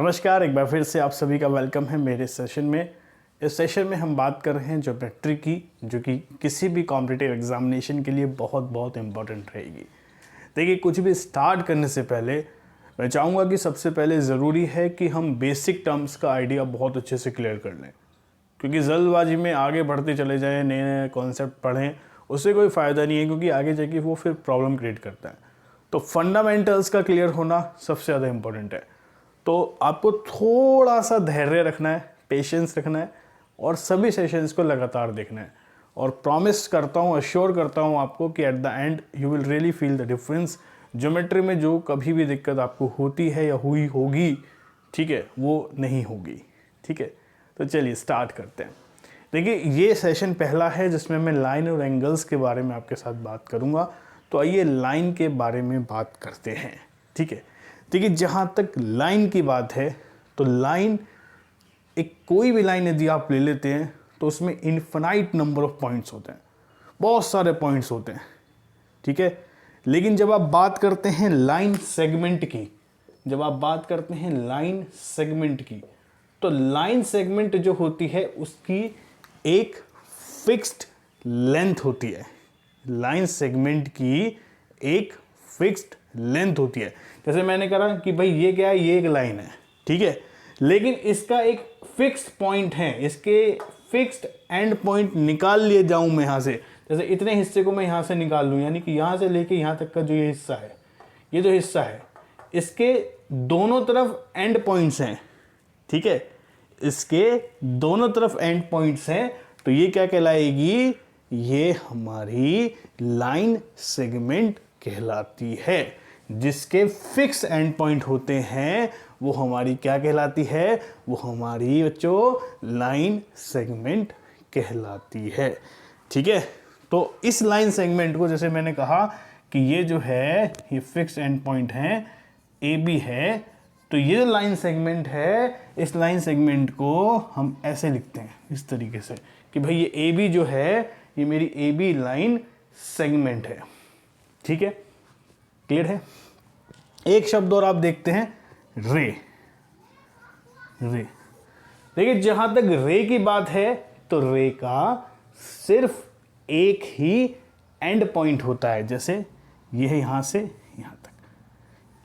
नमस्कार, एक बार फिर से आप सभी का वेलकम है मेरे सेशन में। इस सेशन में हम बात कर रहे हैं ज्योमेट्री की, जो कि किसी भी कॉम्पिटिटिव एग्जामिनेशन के लिए बहुत बहुत इम्पोर्टेंट रहेगी। देखिए, कुछ भी स्टार्ट करने से पहले मैं चाहूँगा कि सबसे पहले ज़रूरी है कि हम बेसिक टर्म्स का आइडिया बहुत अच्छे से क्लियर कर लें, क्योंकि जल्दबाजी में आगे बढ़ते चले जाएँ, नए नए कॉन्सेप्ट पढ़ें, उससे कोई फ़ायदा नहीं है, क्योंकि आगे जाके वो फिर प्रॉब्लम क्रिएट करता है। तो फंडामेंटल्स का क्लियर होना सबसे ज़्यादा इम्पोर्टेंट है। तो आपको थोड़ा सा धैर्य रखना है, पेशेंस रखना है और सभी सेशंस को लगातार देखना है। और प्रॉमिस करता हूँ, अश्योर करता हूँ आपको कि at the end you will really feel the difference. Geometry में जो कभी भी दिक्कत आपको होती है या हुई होगी, ठीक है, वो नहीं होगी। ठीक है, तो चलिए स्टार्ट करते हैं। देखिए, ये सेशन पहला है जिसमें मैं लाइन और एंगल्स के बारे में आपके साथ बात करूँगा। तो आइए लाइन के बारे में बात करते हैं। ठीक है, देखिए, जहाँ तक लाइन की बात है तो लाइन, एक कोई भी लाइन यदि आप ले लेते हैं तो उसमें इन्फिनाइट नंबर ऑफ पॉइंट्स होते हैं, बहुत सारे पॉइंट्स होते हैं। ठीक है, लेकिन जब आप बात करते हैं लाइन सेगमेंट की, तो लाइन सेगमेंट जो होती है उसकी एक फिक्स्ड लेंथ होती है। लाइन सेगमेंट की एक फिक्स्ड लेंथ होती है। जैसे मैंने कहा कि भाई ये क्या है, ये एक लाइन है, ठीक है, लेकिन इसका एक फिक्स्ड पॉइंट है, इसके फिक्स्ड एंड पॉइंट निकाल लिए जाऊं मैं यहां से। जैसे इतने हिस्से को मैं यहां से निकाल लूं, यानी कि यहां से लेके यहां तक का जो ये हिस्सा है, ये जो हिस्सा है, इसके दोनों तरफ एंड पॉइंट्स हैं। ठीक है, इसके दोनों तरफ एंड पॉइंट्स हैं, तो ये क्या कहलाएगी, ये हमारी लाइन सेगमेंट कहलाती है। जिसके फिक्स एंड पॉइंट होते हैं वो हमारी क्या कहलाती है, वो हमारी बच्चों लाइन सेगमेंट कहलाती है। ठीक है, तो इस लाइन सेगमेंट को, जैसे मैंने कहा कि ये जो है ये फिक्स एंड पॉइंट है, ए बी है, तो ये जो लाइन सेगमेंट है, इस लाइन सेगमेंट को हम ऐसे लिखते हैं इस तरीके से कि भाई ये ए बी जो है, ये मेरी ए बी लाइन सेगमेंट है। ठीक है, क्लियर है। एक शब्द और आप देखते हैं, रे। देखिए, जहां तक रे की बात है तो रे का सिर्फ एक ही एंड पॉइंट होता है। जैसे यह यहां से यहां तक,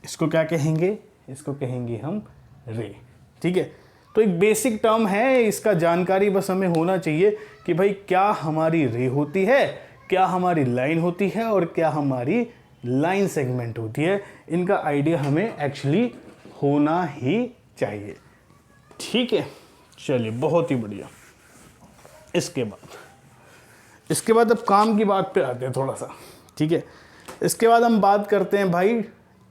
इसको क्या कहेंगे, इसको कहेंगे हम रे। ठीक है, तो एक बेसिक टर्म है, इसका जानकारी बस हमें होना चाहिए कि भाई क्या हमारी रे होती है, क्या हमारी लाइन होती है और क्या हमारी लाइन सेगमेंट होती है। इनका आइडिया हमें एक्चुअली होना ही चाहिए। ठीक है, चलिए, बहुत ही बढ़िया। इसके बाद अब काम की बात पे आते हैं थोड़ा सा। ठीक है, इसके बाद हम बात करते हैं भाई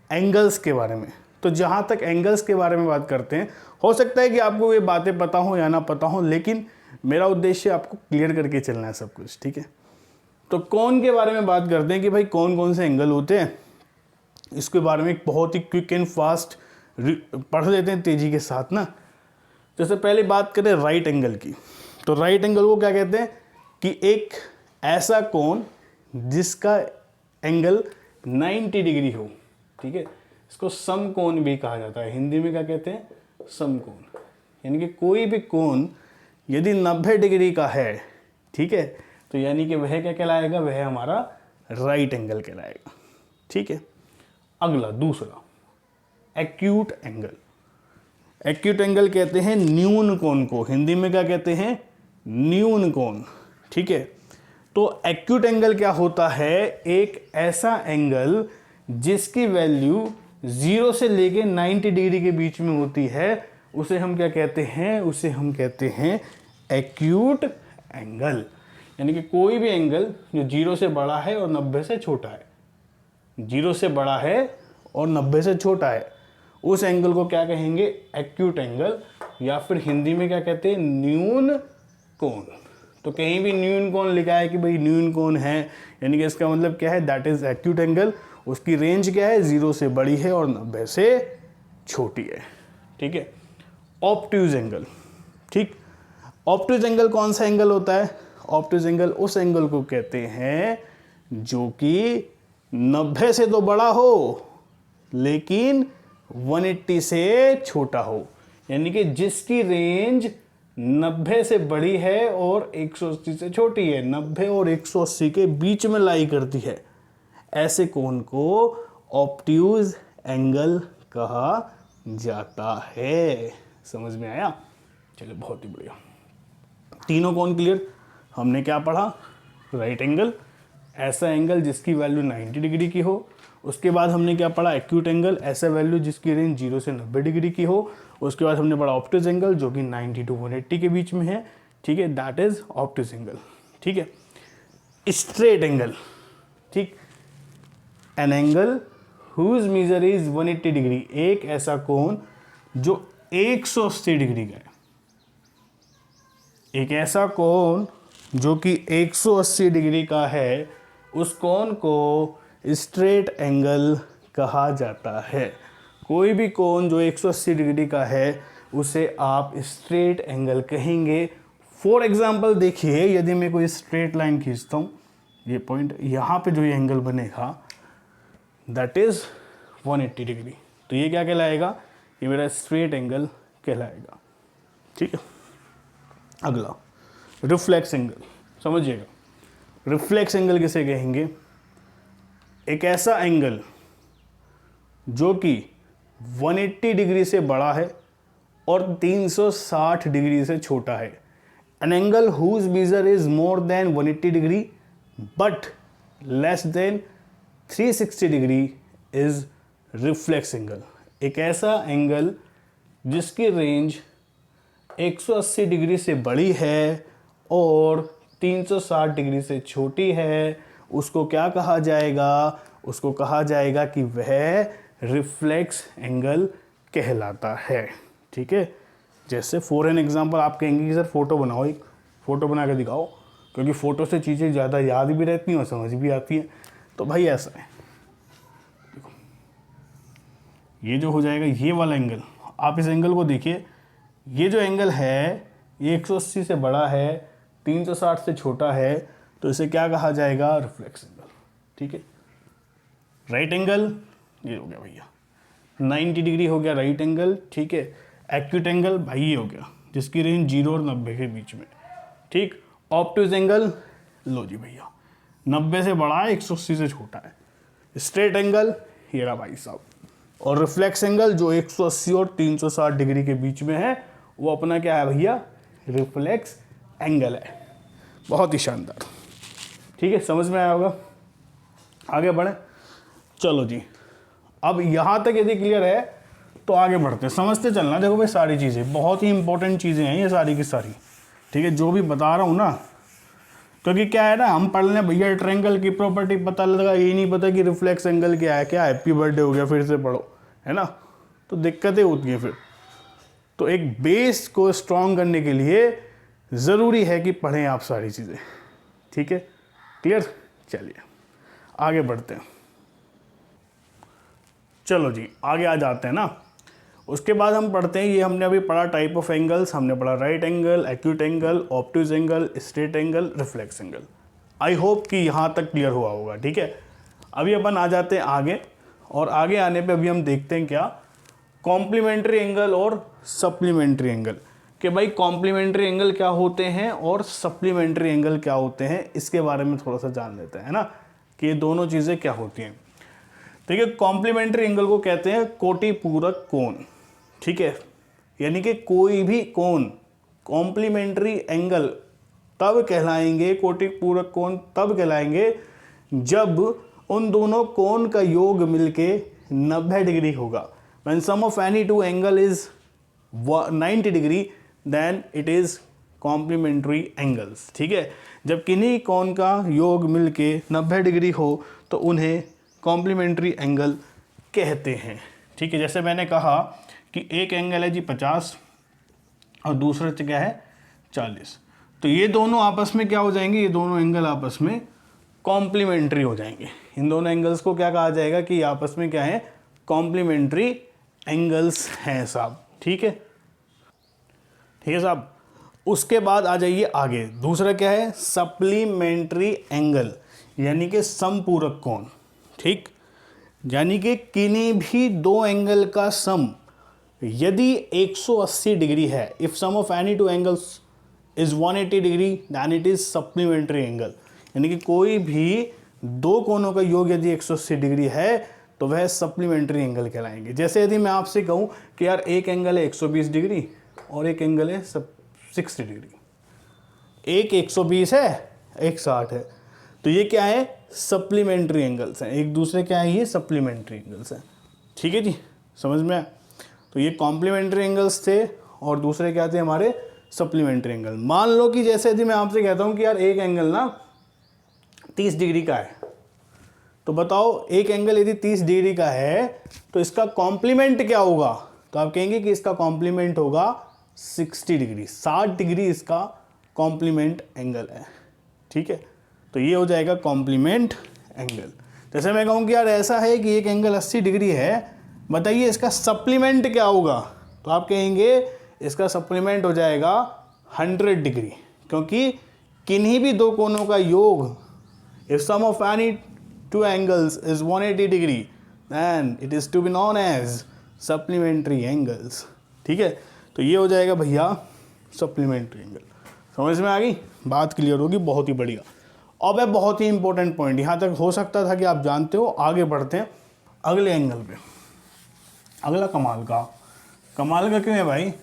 एंगल्स के बारे में। तो जहां तक एंगल्स के बारे में बात करते हैं, हो सकता है कि आपको ये बातें पता हो या ना पता हो, लेकिन मेरा उद्देश्य आपको क्लियर करके चलना है सब कुछ। ठीक है, तो कोण के बारे में बात करते हैं कि भाई कौन कौन से एंगल होते हैं। इसके बारे में एक बहुत ही क्विक एंड फास्ट पढ़ लेते हैं तेजी के साथ ना। जैसे पहले बात करें राइट एंगल की, तो राइट एंगल को क्या कहते हैं कि एक ऐसा कोण जिसका एंगल 90 डिग्री हो। ठीक है, इसको समकोण भी कहा जाता है। हिंदी में क्या कहते हैं, समकोण। यानी कि कोई भी कोण यदि 90 डिग्री का है, ठीक है, तो यानी कि वह क्या कहलाएगा, वह हमारा राइट एंगल कहलाएगा। ठीक है, अगला दूसरा एक्यूट एंगल। एक्यूट एंगल कहते हैं न्यून कोण को, हिंदी में क्या कहते हैं, न्यून कोण। ठीक है, तो एक्यूट एंगल क्या होता है, एक ऐसा एंगल जिसकी वैल्यू 0 से लेके 90 डिग्री के बीच में होती है, उसे हम क्या कहते हैं, उसे हम कहते हैं एक्यूट एंगल। यानी कि कोई भी एंगल जो 0 से बड़ा है और 90 से छोटा है, 0 से बड़ा है और 90 से छोटा है, उस एंगल को क्या कहेंगे, एक्यूट एंगल, या फिर हिंदी में क्या कहते हैं, न्यून कोण। तो कहीं भी न्यून कोण लिखा है कि भाई न्यून कोण है, यानी कि इसका मतलब क्या है, दैट इज एक्यूट एंगल। उसकी रेंज क्या है, 0 से बड़ी है और 90 से छोटी है। ठीक है, ऑब्ट्यूज एंगल। ठीक, ऑब्ट्यूज एंगल कौन सा एंगल होता है, ऑब्ट्यूज एंगल उस एंगल को कहते हैं जो कि 90 से तो बड़ा हो लेकिन 180 से छोटा हो। यानी कि जिसकी रेंज 90 से बड़ी है और 180 से छोटी है, 90 और 180 के बीच में लाई करती है, ऐसे कोण को ऑब्ट्यूज एंगल कहा जाता है। समझ में आया? चलिए, बहुत ही बढ़िया। तीनों कोण क्लियर। हमने क्या पढ़ा? राइट एंगल, ऐसा एंगल जिसकी वैल्यू 90 डिग्री की हो। उसके बाद हमने क्या पढ़ा? एक्यूट एंगल, ऐसा वैल्यू जिसकी रेंज 0 से 90 डिग्री की हो। उसके बाद हमने पढ़ा ऑब्ट्यूज एंगल जो कि 90 टू 180 के बीच में है, ठीक है, दैट इज ऑब्ट्यूज एंगल। ठीक है, स्ट्रेट एंगल, ठीक, an angle whose measure is 180 degree, एक ऐसा कोण जो 180 डिग्री का है, एक ऐसा कोण जो कि 180 डिग्री का है, उस कोण को स्ट्रेट एंगल कहा जाता है। कोई भी कोण जो 180 डिग्री का है उसे आप स्ट्रेट एंगल कहेंगे। फॉर एग्जांपल देखिए, यदि मैं कोई स्ट्रेट लाइन खींचता हूँ, ये पॉइंट यहाँ पे जो ये एंगल बनेगा दैट इज 180 डिग्री, तो ये क्या कहलाएगा? ये मेरा स्ट्रेट एंगल कहलाएगा। ठीक है, अगला रिफ्लेक्स एंगल, समझिएगा। रिफ्लेक्स एंगल किसे कहेंगे? एक ऐसा एंगल जो कि 180 डिग्री से बड़ा है और 360 डिग्री से छोटा है। An angle whose measure is more than 180 degree but less than 360 degree is reflex angle. एक ऐसा एंगल जिसकी रेंज 180 डिग्री से बड़ी है और 360 डिग्री से छोटी है, उसको क्या कहा जाएगा? उसको कहा जाएगा कि वह रिफ्लेक्स एंगल कहलाता है। ठीक है, जैसे फॉर एन एग्जांपल आप कहेंगे कि सर फोटो बनाओ, एक फ़ोटो बना के दिखाओ, क्योंकि फ़ोटो से चीज़ें ज़्यादा याद भी रहती हैं और समझ भी आती हैं। तो भाई ऐसा है, देखो ये जो हो जाएगा ये वाला एंगल, आप इस एंगल को देखिए, ये जो एंगल है ये 180 से बड़ा है, 360 से छोटा है, तो इसे क्या कहा जाएगा? Reflex angle. ठीक है, राइट एंगल ये हो गया भैया, 90 डिग्री हो गया राइट एंगल। ठीक है, एक्यूट एंगल भाई ये हो गया जिसकी रेंज 0 और 90 के बीच में। ठीक, ऑब्ट्यूज एंगल लो जी भैया, 90 से बड़ा है, 180 से छोटा है। स्ट्रेट एंगल ये रहा भाई साहब, और रिफ्लेक्स एंगल जो 180 और 360 डिग्री के बीच में है वो अपना क्या है भैया? रिफ्लेक्स एंगल है। बहुत ही शानदार। ठीक है, समझ में आया होगा। आगे बढ़े, चलो जी, अब यहाँ तक यदि क्लियर है तो आगे बढ़ते हैं, समझते चलना। देखो भाई, सारी चीज़ें बहुत ही इंपॉर्टेंट चीज़ें हैं ये सारी की सारी। ठीक है, जो भी बता रहा हूँ ना, क्योंकि क्या है ना, हम पढ़ लें भैया ट्रायंगल की प्रॉपर्टी, पता लगा ये नहीं पता कि रिफ्लेक्स एंगल क्या है, क्या हैप्पी बर्थडे हो गया फिर से पढ़ो, है ना, तो दिक्कतें होती हैं फिर। तो एक बेस को स्ट्रॉन्ग करने के लिए ज़रूरी है कि पढ़ें आप सारी चीज़ें। ठीक है, क्लियर? चलिए आगे बढ़ते हैं। चलो जी, आगे आ जाते हैं ना। उसके बाद हम पढ़ते हैं, ये हमने अभी पढ़ा टाइप ऑफ एंगल्स, हमने पढ़ा right angle, acute angle, obtuse angle, straight angle, reflex angle. I hope कि यहाँ तक क्लियर हुआ होगा। ठीक है, अभी अपन आ जाते हैं आगे, और आगे आने पे अभी हम देखते हैं क्या, कॉम्प्लीमेंट्री एंगल और सप्लीमेंट्री एंगल। कि भाई कॉम्प्लीमेंट्री एंगल क्या होते हैं और सप्लीमेंट्री एंगल क्या होते हैं, इसके बारे में थोड़ा सा जान लेते हैं, है ना, कि ये दोनों चीज़ें क्या होती हैं। ठीक है, कॉम्प्लीमेंट्री एंगल को कहते हैं कोटि पूरक कोण। ठीक है, यानी कि कोई भी कोण कॉम्प्लीमेंट्री एंगल तब कहलाएंगे, कोटि पूरक कोण तब कहलाएंगे जब उन दोनों कोण का योग मिलके 90 डिग्री होगा। When sum of any two angle is 90 degree, then it is complementary angles। ठीक है, जब किन्हीं कोण का योग मिलके 90 डिग्री हो तो उन्हें कॉम्प्लीमेंट्री एंगल कहते हैं। ठीक है, जैसे मैंने कहा कि एक एंगल है जी 50 और दूसरा क्या है 40, तो ये दोनों आपस में क्या हो जाएंगे, ये दोनों एंगल आपस में कॉम्प्लीमेंट्री हो जाएंगे। इन दोनों एंगल्स को क्या कहा जाएगा कि आपस में क्या है, कॉम्प्लीमेंट्री एंगल्स हैं साहब। ठीक है, ठीक है साहब। उसके बाद आ जाइए आगे, दूसरा क्या है, सप्लीमेंट्री एंगल, यानी कि समपूरक कोण। ठीक, यानी कि किन्हीं भी दो एंगल का सम यदि 180 डिग्री है, if sum of any two angles is 180 degree then it is supplementary angle. यानी कि कोई भी दो कोनों का योग यदि 180 डिग्री है तो वह सप्लीमेंट्री एंगल कहलाएंगे। जैसे यदि मैं आपसे कहूं कि यार एक एंगल है 120 डिग्री और एक एंगल है 60 डिग्री, एक 120 है एक 60 है, तो ये क्या है, सप्लीमेंट्री एंगल्स हैं, एक दूसरे क्या है, ये सप्लीमेंट्री एंगल्स हैं। ठीक है जी, समझ में आया? तो ये कॉम्प्लीमेंट्री एंगल्स थे और दूसरे क्या थे हमारे, सप्लीमेंट्री एंगल। मान लो कि जैसे यदि मैं आपसे कहता हूँ कि यार एक एंगल ना 30 डिग्री का है, तो बताओ एक एंगल यदि 30 डिग्री का है तो इसका कॉम्प्लीमेंट क्या होगा, तो आप कहेंगे कि इसका कॉम्प्लीमेंट होगा 60 डिग्री, 60 डिग्री इसका कॉम्प्लीमेंट एंगल है। ठीक है, तो ये हो जाएगा कॉम्प्लीमेंट एंगल। जैसे मैं कहूँ कि यार ऐसा है कि एक एंगल 80 डिग्री है, बताइए इसका सप्लीमेंट क्या होगा, तो आप कहेंगे इसका सप्लीमेंट हो जाएगा 100 डिग्री, क्योंकि किन्हीं भी दो कोनों का योग if sum of any two angles is 180 degree then it is to be known as supplementary angles. ठीक है, तो ये हो जाएगा भैया सप्लीमेंट्री एंगल। समझ में आ गई बात, क्लियर होगी, बहुत ही बढ़िया। अब है बहुत ही इंपॉर्टेंट पॉइंट, यहाँ तक हो सकता था कि आप जानते हो, आगे बढ़ते हैं अगले एंगल पे। अगला कमाल का क्यों है भाई,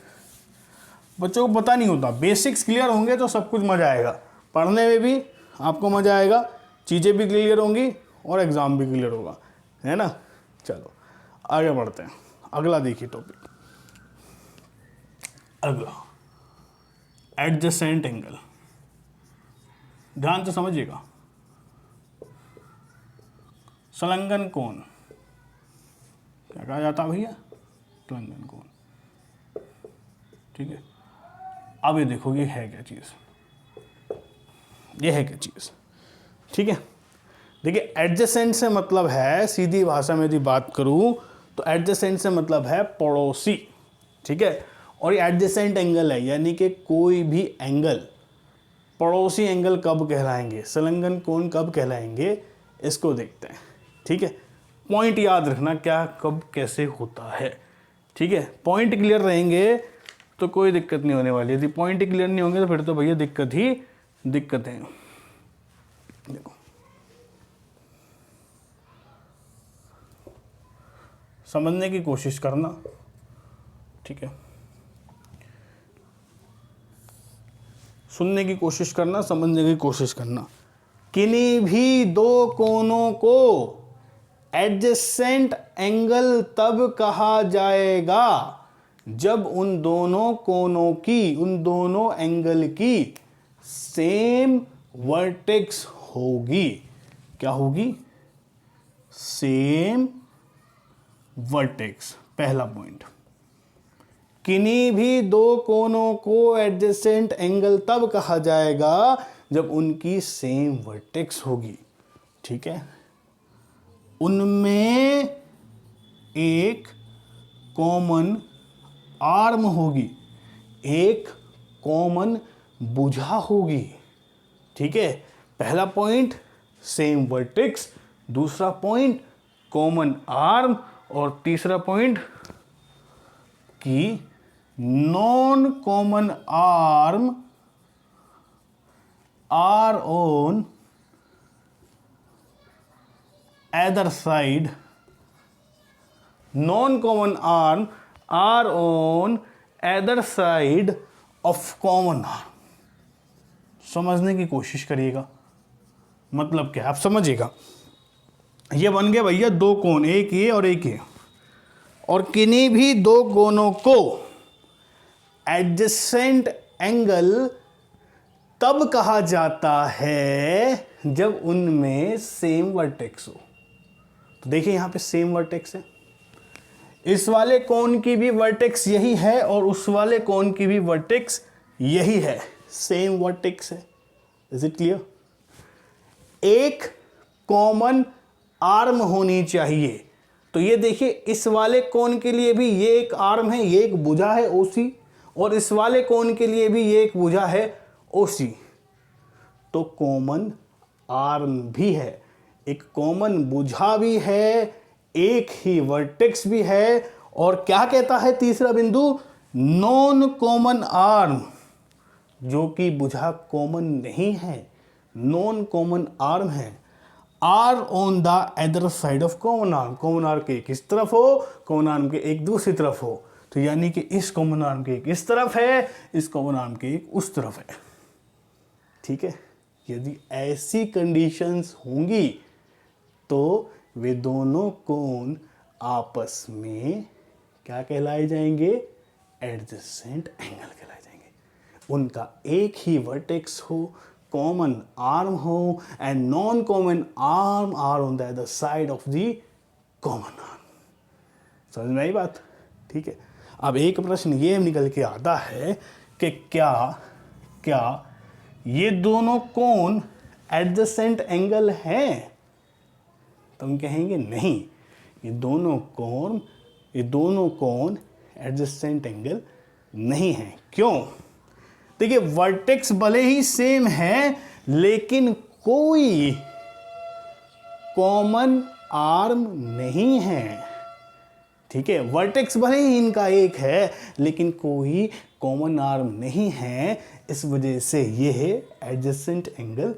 बच्चों को पता नहीं होता, बेसिक्स क्लियर होंगे तो सब कुछ मज़ा आएगा, पढ़ने में भी आपको मज़ा आएगा, चीज़ें भी क्लियर होंगी और एग्ज़ाम भी क्लियर होगा, है ना। चलो आगे बढ़ते हैं, अगला देखिए टॉपिक, अगला एडजेसेंट एंगल। ध्यान से समझिएगा, संलग्न कोण क्या कहा जाता है भैया, संलग्न कोण। ठीक है, अब ये देखो ये है क्या चीज़, ये है क्या चीज़। ठीक है, देखिए एडजेसेंट से मतलब है, सीधी भाषा में यदि बात करूं तो एडजेसेंट से मतलब है पड़ोसी। ठीक है, और ये एडजेसेंट एंगल है, यानी कि कोई भी एंगल पड़ोसी एंगल कब कहलाएंगे, संलग्न कोण कब कहलाएंगे, इसको देखते हैं। ठीक है, पॉइंट याद रखना क्या कब कैसे होता है। ठीक है, पॉइंट क्लियर रहेंगे तो कोई दिक्कत नहीं होने वाली, यदि पॉइंट क्लियर नहीं होंगे तो फिर तो भैया दिक्कत ही दिक्कत है। देखो समझने की कोशिश करना, ठीक है, सुनने की कोशिश करना, समझने की कोशिश करना। किन्हीं भी दो कोनों को एडजेसेंट एंगल तब कहा जाएगा जब उन दोनों कोनों की, उन दोनों एंगल की सेम वर्टेक्स होगी। क्या होगी, सेम वर्टेक्स। पहला पॉइंट, किन्हीं भी दो कोनों को एडजेसेंट एंगल तब कहा जाएगा जब उनकी सेम वर्टेक्स होगी। ठीक है, उनमें एक कॉमन आर्म होगी, एक कॉमन भुजा होगी। ठीक है, पहला पॉइंट सेम वर्टेक्स, दूसरा पॉइंट कॉमन आर्म, और तीसरा पॉइंट कि non common arm are on either side, non-common arm are on either side of common arm। समझने की कोशिश करिएगा, मतलब क्या आप समझिएगा। ये बन गया भैया दो कोण, एक ये और एक ये, और किन्हीं भी दो कोनों को एडजेसेंट एंगल तब कहा जाता है जब उनमें सेम वर्टेक्स हो। तो देखिए यहां पे सेम वर्टेक्स है, इस वाले कोण की भी वर्टेक्स यही है और उस वाले कोण की भी वर्टेक्स यही है, सेम वर्टेक्स है। Is it clear? एक कॉमन आर्म होनी चाहिए। तो ये देखिए इस वाले कोण के लिए भी ये एक आर्म है, ये एक भुजा है ओसी, और इस वाले कोण के लिए भी ये एक भुजा है ओसी। तो कॉमन आर्म भी है, एक कॉमन भुजा भी है, एक ही वर्टेक्स भी है, और क्या कहता है तीसरा बिंदु, नॉन कॉमन आर्म, जो कि भुजा कॉमन नहीं है, नॉन कॉमन आर्म है, are on the other side of common arm, common arm के एक इस तरफ हो, कॉमन आर्म के एक दूसरी तरफ हो, तो यानी कि इस कॉमन आर्म के एक इस तरफ है, इस कॉमन आर्म के एक उस तरफ है। ठीक है, यदि ऐसी कंडीशंस होंगी तो वे दोनों कोण आपस में क्या कहलाए जाएंगे, एडजेसेंट एंगल कहलाए जाएंगे। उनका एक ही वर्टेक्स हो, कॉमन आर्म हो, and non common arm are on the other side of the common arm. समझ में आई बात? ठीक है, अब एक प्रश्न ये निकल के आता है कि क्या ये दोनों कोण एडजेसेंट एंगल हैं? तो हम कहेंगे नहीं, ये दोनों कोण एडजेसेंट एंगल नहीं है। क्यों? देखिए, वर्टेक्स भले ही सेम है लेकिन कोई कॉमन आर्म नहीं है। ठीक है, वर्टेक्स भले ही इनका एक है लेकिन कोई कॉमन आर्म नहीं है, इस वजह से ये एडजेसेंट एंगल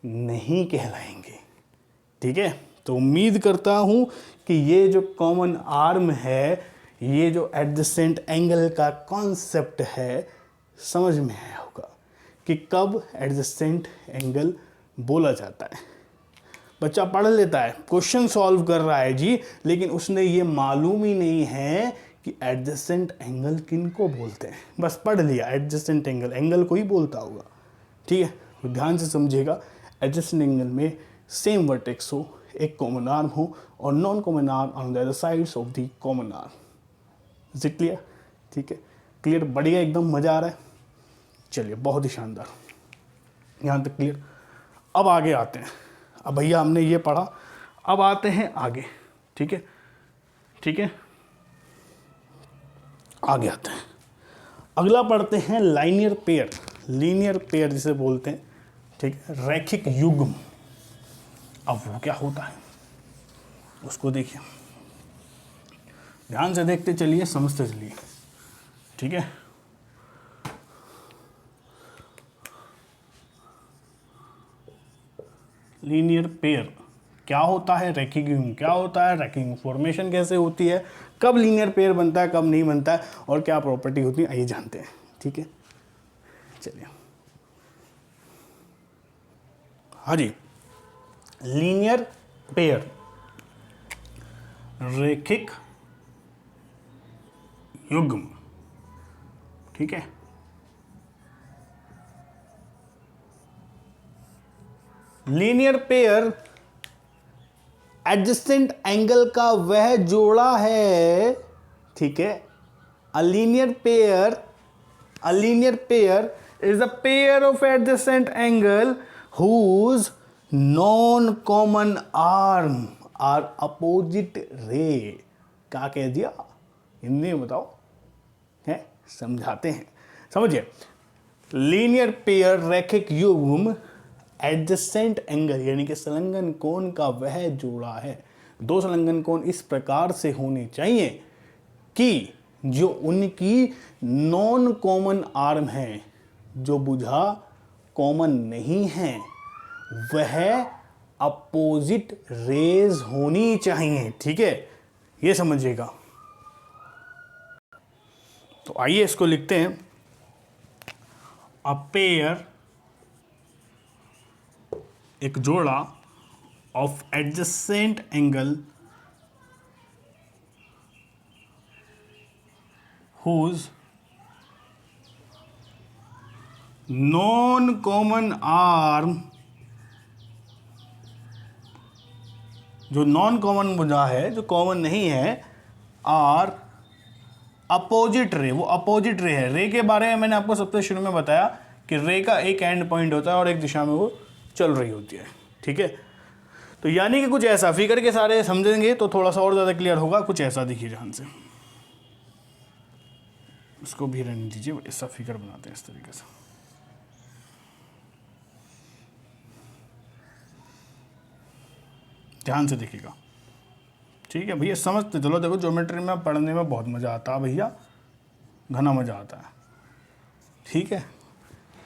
नहीं कहलाएंगे। ठीक है, तो उम्मीद करता हूं कि ये जो कॉमन आर्म है, ये जो एडजेसेंट एंगल का कॉन्सेप्ट है, समझ में आया होगा कि कब एडजेसेंट एंगल बोला जाता है। बच्चा पढ़ लेता है, क्वेश्चन सॉल्व कर रहा है जी, लेकिन उसने ये मालूम ही नहीं है कि एडजेसेंट एंगल किन को बोलते हैं। बस पढ़ लिया एडजेसेंट एंगल, एंगल को ही बोलता होगा। ठीक है, तो ध्यान से समझिएगा, एडजेसेंट एंगल में सेम वर्टेक्स हो, एक कॉमन आर्म हो और non common arm on the other sides of the common arm. Is it clear? ठीक है, क्लियर, बढ़िया, एकदम मजा आ रहा है। चलिए, बहुत ही शानदार, यहाँ तक क्लियर। अब आगे आते हैं। अब भैया हमने ये पढ़ा, अब आते हैं आगे। ठीक है, ठीक है, आगे आते हैं। अगला पढ़ते हैं लाइनियर पेयर, लीनियर पेयर जिसे बोलते हैं। ठीक है, रैखिक युग्म। अब वो क्या होता है उसको देखिए, ध्यान से देखते चलिए, समझते चलिए। ठीक है, लीनियर पेयर क्या होता है, रैखिक युग्म क्या होता है, रैखिक युग्म फॉर्मेशन कैसे होती है, कब लीनियर पेयर बनता है, कब नहीं बनता है, और क्या प्रॉपर्टी होती है, आइए जानते हैं। ठीक है, चलिए। हाँ जी, लीनियर पेयर, रैखिक युग्म। ठीक है, लीनियर पेयर एडजेसेंट एंगल का वह जोड़ा है। ठीक है, a linear pair is a pair of adjacent angle whose non common arm are opposite ray. क्या कह दिया हिंदी में बताओ, है समझाते हैं, समझिए। लीनियर पेयर रैखिक युग्म एडजेसेंट एंगल यानी कि संलग्न कोण का वह जोड़ा है। दो संलग्न कोण इस प्रकार से होने चाहिए कि जो उनकी नॉन कॉमन आर्म है, जो भुजा कॉमन नहीं है, वह अपोजिट रेज होनी चाहिए। ठीक है, ये समझिएगा। तो आइए इसको लिखते हैं, अ पेयर एक जोड़ा of adjacent angle whose non common arm, जो नॉन कॉमन भुजा है, जो कॉमन नहीं है, आर अपोजिट रे, वो अपोजिट रे है। रे के बारे में मैंने आपको सबसे शुरू में बताया कि रे का एक एंड पॉइंट होता है और एक दिशा में वो चल रही होती है। ठीक है, तो यानी कि कुछ ऐसा, फिगर के सारे समझेंगे तो थोड़ा सा और ज़्यादा क्लियर होगा। कुछ ऐसा देखिए, ध्यान से, इसको भी रहने दीजिए, ऐसा फिगर बनाते हैं इस तरीके से। ध्यान से देखिएगा, ठीक है भैया, समझते चलो। देखो ज्योमेट्री में पढ़ने में बहुत मज़ा आता है भैया, घना मज़ा आता है, ठीक है,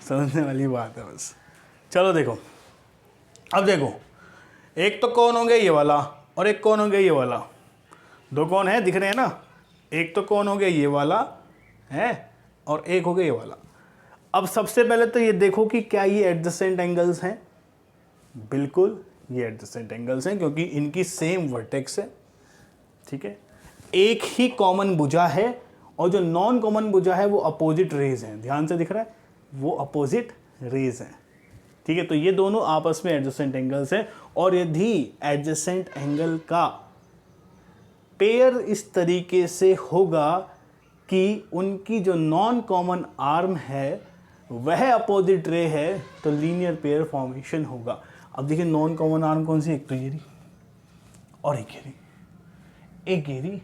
समझने वाली बात है बस। चलो देखो, अब देखो, एक तो कौन हो गया ये वाला और एक कौन हो गया ये वाला, दो कौन है दिख रहे हैं ना। एक तो कौन हो गया ये वाला है और एक हो गया ये वाला। अब सबसे पहले तो ये देखो कि क्या ये एडजेसेंट एंगल्स हैं। बिल्कुल ये एडजेसेंट एंगल्स हैं क्योंकि इनकी सेम वर्टेक्स है, ठीक है, एक ही कॉमन भुजा है और जो नॉन कॉमन भुजा है वो अपोजिट रेज हैं। ध्यान से दिख रहा है, वो अपोजिट रेज हैं, ठीक है। तो ये दोनों आपस में एडजेसेंट एंगल्स हैं और यदि एडजेसेंट एंगल का पेयर इस तरीके से होगा कि उनकी जो नॉन कॉमन आर्म है वह अपोजिट रे है तो लीनियर पेयर फॉर्मेशन होगा। अब देखिए नॉन कॉमन आर्म कौन सी, एक तो ये रही और एक ये रही, एक ये रही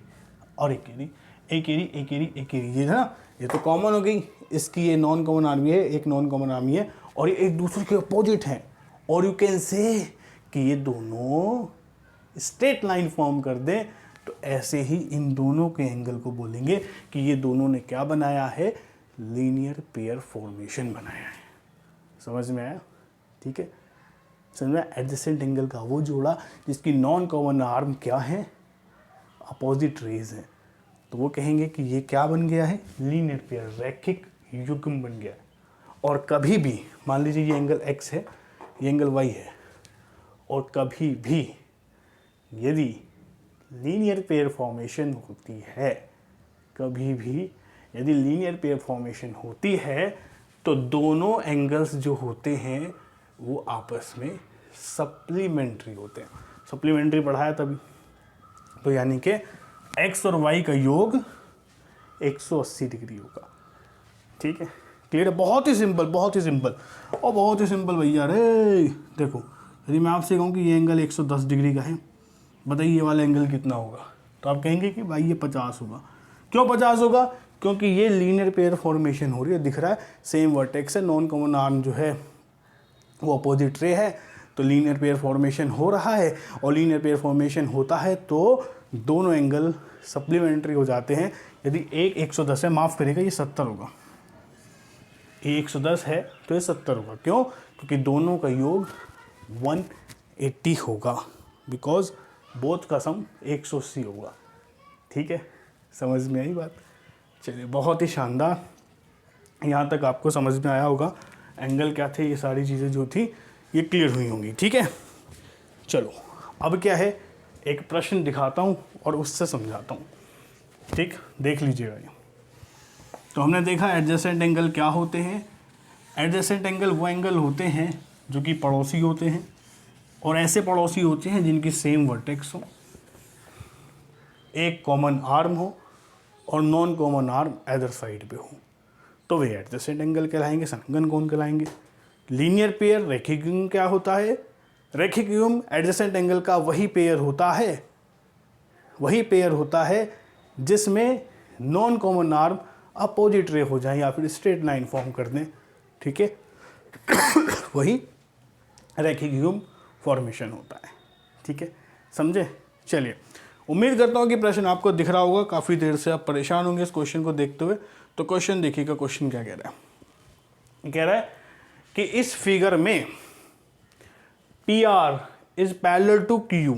और एक ये रही, एक ये रही, एक ये रही, एक ये रही, ये ना, ये तो कॉमन हो गई। इसकी ये नॉन कॉमन आर्म है, एक नॉन कॉमन आर्म है और ये एक दूसरे के अपोजिट हैं और यू कैन से कि ये दोनों स्ट्रेट लाइन फॉर्म कर दें। तो ऐसे ही इन दोनों के एंगल को बोलेंगे कि ये दोनों ने क्या बनाया है, लीनियर पेयर फॉर्मेशन बनाया है। समझ में आया, ठीक है। समझ में, एडजेसेंट एंगल का वो जोड़ा जिसकी नॉन कॉमन आर्म क्या है, अपोजिट रेज है, तो वो कहेंगे कि ये क्या बन गया है, लीनियर पेयर, रैखिक युग्म बन गया है। और कभी भी मान लीजिए ये एंगल x है, ये एंगल y है, और कभी भी यदि लीनियर पेयर फॉर्मेशन होती है, कभी भी यदि लीनियर पेयर फॉर्मेशन होती है तो दोनों एंगल्स जो होते हैं वो आपस में सप्लीमेंट्री होते हैं। सप्लीमेंट्री पढ़ाया तभी, तो यानी कि x और y का योग 180 डिग्री होगा, ठीक है, क्लियर है। बहुत ही सिंपल, बहुत ही सिंपल और बहुत ही सिंपल भैया। अरे देखो, यदि मैं आपसे कहूँ कि ये एंगल 110 डिग्री का है, बताइए ये वाला एंगल कितना होगा, तो आप कहेंगे कि भाई ये 50 होगा। क्यों 50 होगा, क्योंकि ये लीनियर पेयर फॉर्मेशन हो रही है, दिख रहा है, सेम वर्टेक्स है, नॉन कॉमन आर्म जो है वो अपोजिट रे है, तो लीनियर पेयर फॉर्मेशन हो रहा है। और लीनियर पेयर फॉर्मेशन होता है तो दोनों एंगल सप्लीमेंट्री हो जाते हैं। यदि एक 110 है, माफ़ करिएगा ये 70 होगा, ये 110 है तो ये 70 होगा। क्यों, क्योंकि दोनों का योग 180 होगा, बिकॉज बोथ का सम 180 होगा, ठीक है। समझ में आई बात, चलिए बहुत ही शानदार, यहाँ तक आपको समझ में आया होगा एंगल क्या थे, ये सारी चीज़ें जो थी ये क्लियर हुई होंगी, ठीक है। चलो अब क्या है, एक प्रश्न दिखाता हूँ और उससे समझाता हूँ, ठीक, देख लीजिएगा ये। तो हमने देखा एडजेसेंट एंगल क्या होते हैं। एडजेसेंट एंगल वो एंगल होते हैं जो कि पड़ोसी होते हैं और ऐसे पड़ोसी होते हैं जिनकी सेम वर्टेक्स हो, एक कॉमन आर्म हो और non common arm other side पे हो, तो वे एडजेसेंट एंगल कहलाएंगे। संगन कौन कहलाएंगे, लीनियर पेयर, रैखिक युग्म क्या होता है, रैखिक युग्म एडजेसेंट एंगल का वही पेयर होता है, वही पेयर होता है जिसमें नॉन कॉमन आर्म अपोजिट रे हो जाए या फिर स्ट्रेट लाइन फॉर्म कर दें, ठीक है। वही रैखिक युग्म फॉर्मेशन होता है, ठीक है, समझे। चलिए, उम्मीद करता हूँ कि प्रश्न आपको दिख रहा होगा। काफ़ी देर से आप परेशान होंगे इस क्वेश्चन को देखते हुए, तो क्वेश्चन देखिएगा, क्वेश्चन क्या कह रहा है। कह रहा है कि इस फिगर में PR is parallel to QU,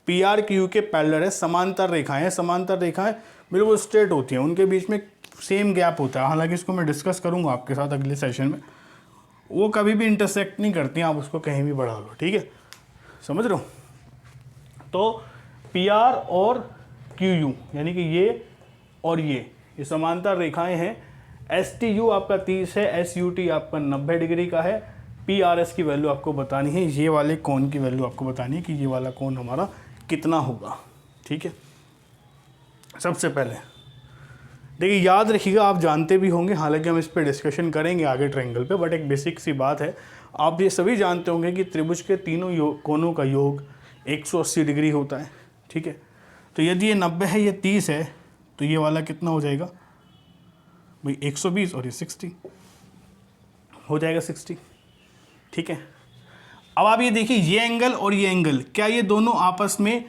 PR QU के पैरेलल है, समांतर रेखाएं हैं, समांतर रेखाएं बिल्कुल स्ट्रेट होती हैं, उनके बीच में सेम गैप होता है। हालांकि इसको मैं डिस्कस करूंगा आपके साथ अगले सेशन में, वो कभी भी इंटरसेक्ट नहीं करती हैं, आप उसको कहीं भी बढ़ा लो, ठीक है, समझ रहे हो। तो PR और QU यानी कि ये और ये समांतर रेखाएं हैं। STU आपका 30 है, SUT आपका 90 डिग्री का है। PRS की वैल्यू आपको बतानी है, ये वाले कोण की वैल्यू आपको बतानी है कि ये वाला कोण हमारा कितना होगा, ठीक है। सबसे पहले देखिए, याद रखिएगा, आप जानते भी होंगे, हालांकि हम इस पर डिस्कशन करेंगे आगे ट्रायंगल पे, बट एक बेसिक सी बात है, आप ये सभी जानते होंगे कि त्रिभुज के तीनों कोणों का योग 180 डिग्री होता है, ठीक है। तो यदि ये 90 है, ये 30 है, तो ये वाला कितना हो जाएगा भाई, 120, और ये 60 हो जाएगा, 60, ठीक है। अब आप ये देखिए, ये एंगल और ये एंगल, क्या ये दोनों आपस में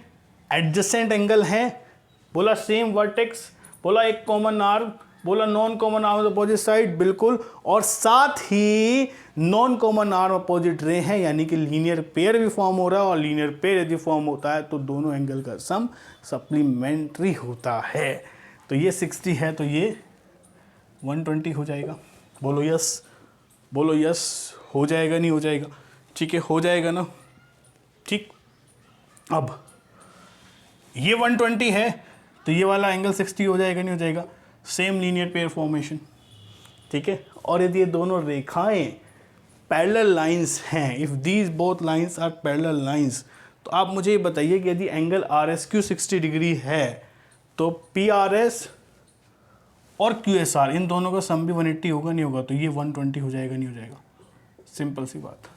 एडजेसेंट एंगल हैं, बोला सेम वर्टेक्स, बोला एक कॉमन आर्म, बोला non common arm opposite side, बिल्कुल, और साथ ही non common arm opposite ray हैं, यानी कि लीनियर पेयर भी फॉर्म हो रहा है, और लीनियर पेयर यदि फॉर्म होता है तो दोनों एंगल का सम सप्लीमेंट्री होता है। तो ये 60 है तो ये 120 हो जाएगा। बोलो यस, बोलो यस, हो जाएगा नहीं हो जाएगा? ठीक है, हो जाएगा ना, ठीक। अब ये 120 है तो ये वाला एंगल 60 हो जाएगा नहीं हो जाएगा? सेम लीनियर पेयर फॉर्मेशन, ठीक है। और यदि ये दोनों रेखाएं पैरेलल लाइंस हैं, if these both lines are parallel lines, तो आप मुझे ये बताइए कि यदि angle R S Q 60 degree है तो पी आर एस और क्यू एस आर इन दोनों का सम भी 180 होगा नहीं होगा? तो ये 120 हो जाएगा नहीं हो जाएगा? सिंपल सी बात।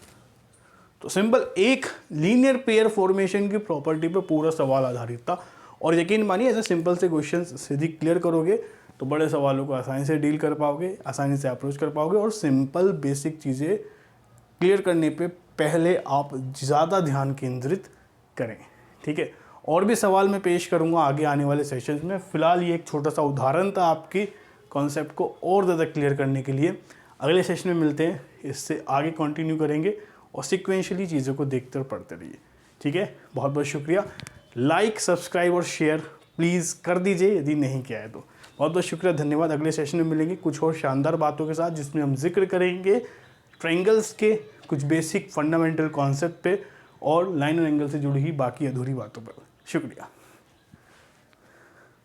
तो सिंपल एक लीनियर पेयर फॉर्मेशन की प्रॉपर्टी पे पूरा सवाल आधारित था, और यकीन मानिए ऐसे सिंपल से क्वेश्चंस यदि क्लियर करोगे तो बड़े सवालों को आसानी से डील कर पाओगे, आसानी से अप्रोच कर पाओगे, और सिंपल बेसिक चीज़ें क्लियर करने पे पहले आप ज़्यादा ध्यान केंद्रित करें, ठीक है। और भी सवाल मैं पेश करूँगा आगे आने वाले सेशंस में। फ़िलहाल ये एक छोटा सा उदाहरण था आपकी कॉन्सेप्ट को और ज़्यादा क्लियर करने के लिए। अगले सेशन में मिलते हैं, इससे आगे कंटिन्यू करेंगे और सिक्वेंशली चीज़ों को देखते और पढ़ते रहिए, ठीक है। बहुत बहुत शुक्रिया। लाइक, सब्सक्राइब और शेयर प्लीज़ कर दीजिए यदि नहीं किया है तो। बहुत बहुत शुक्रिया, धन्यवाद। अगले सेशन में मिलेंगे कुछ और शानदार बातों के साथ, जिसमें हम जिक्र करेंगे ट्रायंगल्स के कुछ बेसिक फंडामेंटल कॉन्सेप्ट पे और लाइन और एंगल से जुड़ी हुई बाकी अधूरी बातों पर। शुक्रिया।